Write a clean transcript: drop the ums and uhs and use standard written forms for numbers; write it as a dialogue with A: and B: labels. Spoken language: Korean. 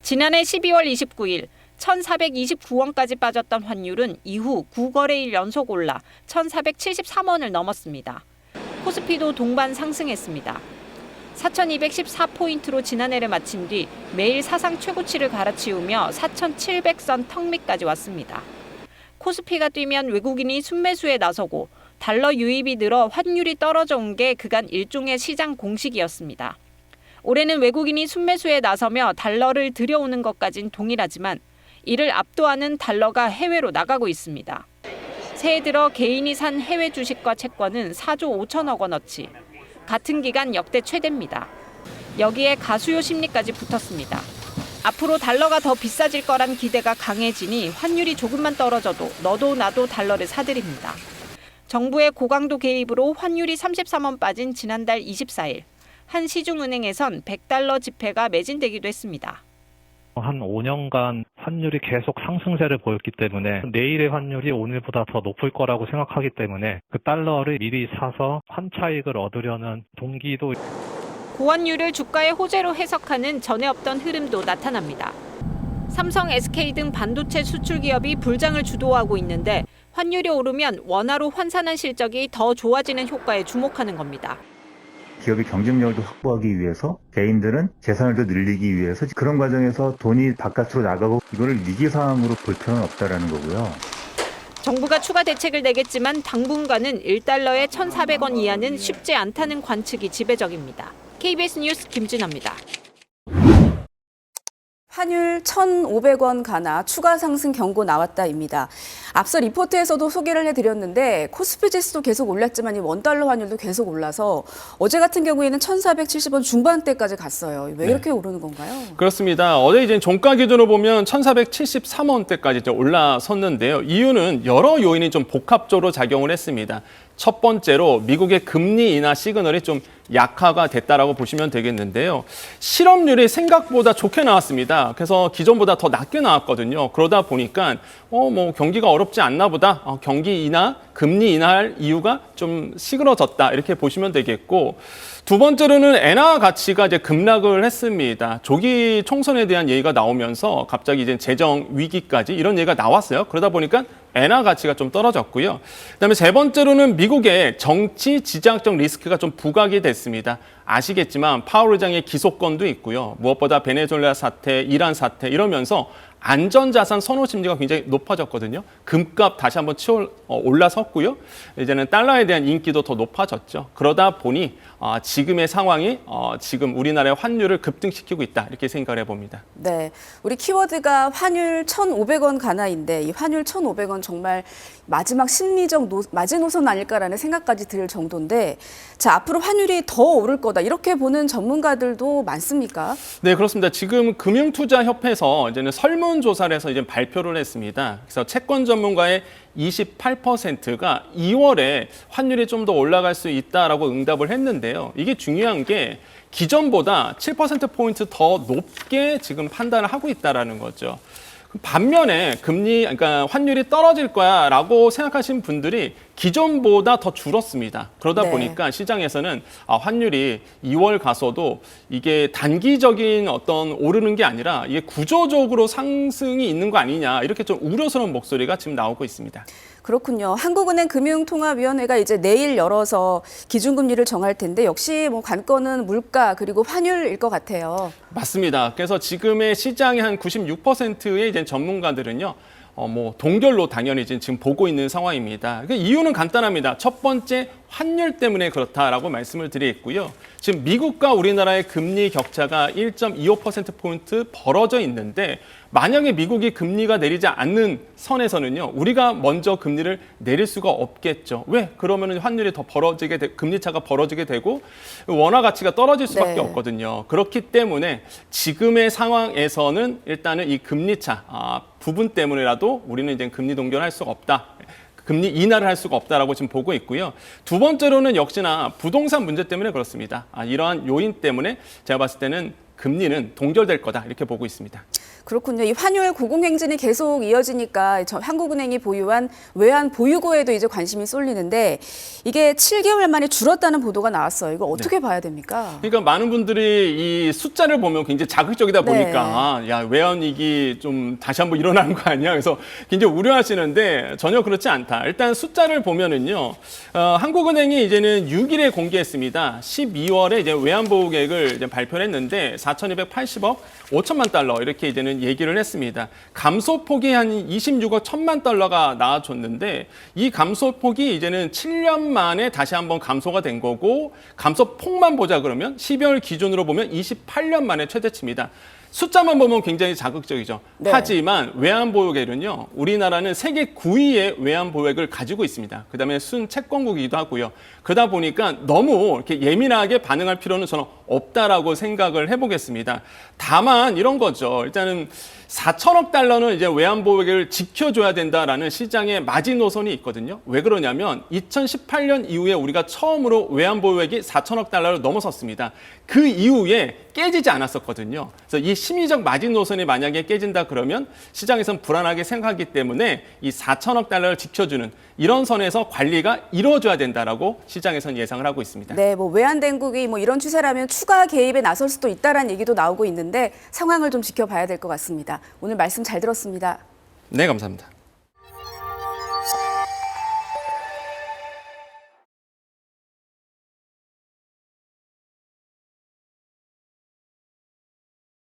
A: 지난해 12월 29일 1,429원까지 빠졌던 환율은 이후 9거래일 연속 올라 1,473원을 넘었습니다. 코스피도 동반 상승했습니다. 4,214포인트로 지난해를 마친 뒤 매일 사상 최고치를 갈아치우며 4,700선 턱 밑까지 왔습니다. 코스피가 뛰면 외국인이 순매수에 나서고 달러 유입이 늘어 환율이 떨어져 온 게 그간 일종의 시장 공식이었습니다. 올해는 외국인이 순매수에 나서며 달러를 들여오는 것까진 동일하지만 이를 압도하는 달러가 해외로 나가고 있습니다. 새해 들어 개인이 산 해외 주식과 채권은 4조 5천억 원어치, 같은 기간 역대 최대입니다. 여기에 가수요 심리까지 붙었습니다. 앞으로 달러가 더 비싸질 거란 기대가 강해지니 환율이 조금만 떨어져도 너도 나도 달러를 사들입니다. 정부의 고강도 개입으로 환율이 33원 빠진 지난달 24일, 한 시중은행에선 100달러 지폐가 매진되기도 했습니다.
B: 한 5년간 환율이 계속 상승세를 보였기 때문에 내일의 환율이 오늘보다 더 높을 거라고 생각하기 때문에 그 달러를 미리 사서 환차익을 얻으려는 동기도
A: 고환율을 주가의 호재로 해석하는 전에 없던 흐름도 나타납니다. 삼성, SK 등 반도체 수출 기업이 불장을 주도하고 있는데 환율이 오르면 원화로 환산한 실적이 더 좋아지는 효과에 주목하는 겁니다.
C: 기업의 경쟁력을 확보하기 위해서 개인들은 재산을 더 늘리기 위해서 그런 과정에서 돈이 바깥으로 나가고 이거를 위기상황으로 볼 필요는 없다라는 거고요.
A: 정부가 추가 대책을 내겠지만 당분간은 1달러에 1,400원 이하는 쉽지 않다는 관측이 지배적입니다. KBS 뉴스 김진아입니다.
D: 환율 1,500원 가나 추가 상승 경고 나왔다입니다. 앞서 리포트에서도 소개를 해드렸는데 코스피 지수도 계속 올랐지만 이 원달러 환율도 계속 올라서 어제 같은 경우에는 1,470원 중반대까지 갔어요. 왜 이렇게 오르는 건가요?
E: 그렇습니다. 어제 이제 종가 기준으로 보면 1,473원대까지 올라섰는데요. 이유는 여러 요인이 좀 복합적으로 작용을 했습니다. 첫 번째로 미국의 금리 인하 시그널이 좀 약화가 됐다라고 보시면 되겠는데요. 실업률이 생각보다 좋게 나왔습니다. 그래서 기존보다 더 낮게 나왔거든요. 그러다 보니까 경기가 어렵지 않나 보다. 경기 인하, 금리 인하할 이유가 좀 시그러졌다. 이렇게 보시면 되겠고. 두 번째로는 엔화 가치가 이제 급락을 했습니다. 조기 총선에 대한 얘기가 나오면서 갑자기 이제 재정 위기까지 이런 얘기가 나왔어요. 그러다 보니까 엔화 가치가 좀 떨어졌고요. 그다음에 세 번째로는 미국의 정치 지정학적 리스크가 좀 부각이 됐습니다. 아시겠지만 파월 의장의 기소권도 있고요. 무엇보다 베네수엘라 사태, 이란 사태 이러면서 안전자산 선호 심리가 굉장히 높아졌거든요. 금값 다시 한번 올라섰고요. 이제는 달러에 대한 인기도 더 높아졌죠. 그러다 보니 지금의 상황이 지금 우리나라의 환율을 급등시키고 있다 이렇게 생각을 해봅니다.
D: 네, 우리 키워드가 환율 1,500원 가나인데 이 환율 1,500원 정말 마지막 심리적 마지노선 아닐까라는 생각까지 들 정도인데 자 앞으로 환율이 더 오를 거다 이렇게 보는 전문가들도 많습니까?
E: 네, 그렇습니다. 지금 금융투자협회에서 이제는 설문조사를 해서 이제 발표를 했습니다. 그래서 채권 전문가의 28%가 2월에 환율이 좀 더 올라갈 수 있다라고 응답을 했는데요. 이게 중요한 게 기존보다 7%포인트 더 높게 지금 판단을 하고 있다라는 거죠. 반면에 그러니까 환율이 떨어질 거야라고 생각하신 분들이 기존보다 더 줄었습니다. 그러다 보니까 시장에서는 환율이 2월 가서도 이게 단기적인 어떤 오르는 게 아니라 이게 구조적으로 상승이 있는 거 아니냐 이렇게 좀 우려스러운 목소리가 지금 나오고 있습니다.
D: 그렇군요. 한국은행 금융통합위원회가 이제 내일 열어서 기준금리를 정할 텐데 역시 관건은 물가 그리고 환율일 것 같아요.
E: 맞습니다. 그래서 지금의 시장의 한 96%의 이제 전문가들은요. 동결로 당연히 지금 보고 있는 상황입니다. 그 이유는 간단합니다. 첫 번째 환율 때문에 그렇다라고 말씀을 드리겠고요. 지금 미국과 우리나라의 금리 격차가 1.25%포인트 벌어져 있는데 만약에 미국이 금리가 내리지 않는 선에서는요. 우리가 먼저 금리를 내릴 수가 없겠죠. 왜? 그러면 환율이 더 금리 차가 벌어지게 되고 원화 가치가 떨어질 수밖에 없거든요. 그렇기 때문에 지금의 상황에서는 일단은 이 금리 차 부분 때문에라도 우리는 이제 금리 동결할 수가 없다. 금리 인하를 할 수가 없다라고 지금 보고 있고요. 두 번째로는 역시나 부동산 문제 때문에 그렇습니다. 이러한 요인 때문에 제가 봤을 때는 금리는 동결될 거다 이렇게 보고 있습니다.
D: 그렇군요. 이 환율 고공행진이 계속 이어지니까 한국은행이 보유한 외환 보유고에도 이제 관심이 쏠리는데 이게 7개월 만에 줄었다는 보도가 나왔어요. 이거 어떻게 봐야 됩니까?
E: 그러니까 많은 분들이 이 숫자를 보면 굉장히 자극적이다
D: 네.
E: 보니까 야, 외환위기 좀 다시 한번 일어나는 거 아니야? 그래서 굉장히 우려하시는데 전혀 그렇지 않다. 일단 숫자를 보면은요. 한국은행이 이제는 6일에 공개했습니다. 12월에 이제 외환보유계획을 이제 발표를 했는데 4,280억 5천만 달러 이렇게 이제는 얘기를 했습니다. 감소폭이 한 26억 1천만 달러가 나와줬는데 이 감소폭이 이제는 7년 만에 다시 한번 감소가 된 거고 감소폭만 보자 그러면 12월 기준으로 보면 28년 만에 최대치입니다. 숫자만 보면 굉장히 자극적이죠.
D: 네.
E: 하지만 외환보유계는요. 우리나라는 세계 9위의 외환보유액을 가지고 있습니다. 그다음에 순채권국이기도 하고요. 그러다 보니까 너무 이렇게 예민하게 반응할 필요는 저는 없다라고 생각을 해보겠습니다. 다만 이런 거죠. 일단은 4천억 달러는 이제 외환보유액을 지켜줘야 된다라는 시장의 마지노선이 있거든요. 왜 그러냐면 2018년 이후에 우리가 처음으로 외환보유액이 4천억 달러를 넘어섰습니다. 그 이후에 깨지지 않았었거든요. 그래서 이 심리적 마지노선이 만약에 깨진다 그러면 시장에서는 불안하게 생각하기 때문에 이 4천억 달러를 지켜주는 이런 선에서 관리가 이루어져야 된다라고 시장에서는 예상을 하고 있습니다.
D: 네, 뭐 외환당국이 뭐 이런 추세라면 추가 개입에 나설 수도 있다라는 얘기도 나오고 있는데 상황을 좀 지켜봐야 될 것 같습니다. 오늘 말씀 잘 들었습니다.
E: 네, 감사합니다.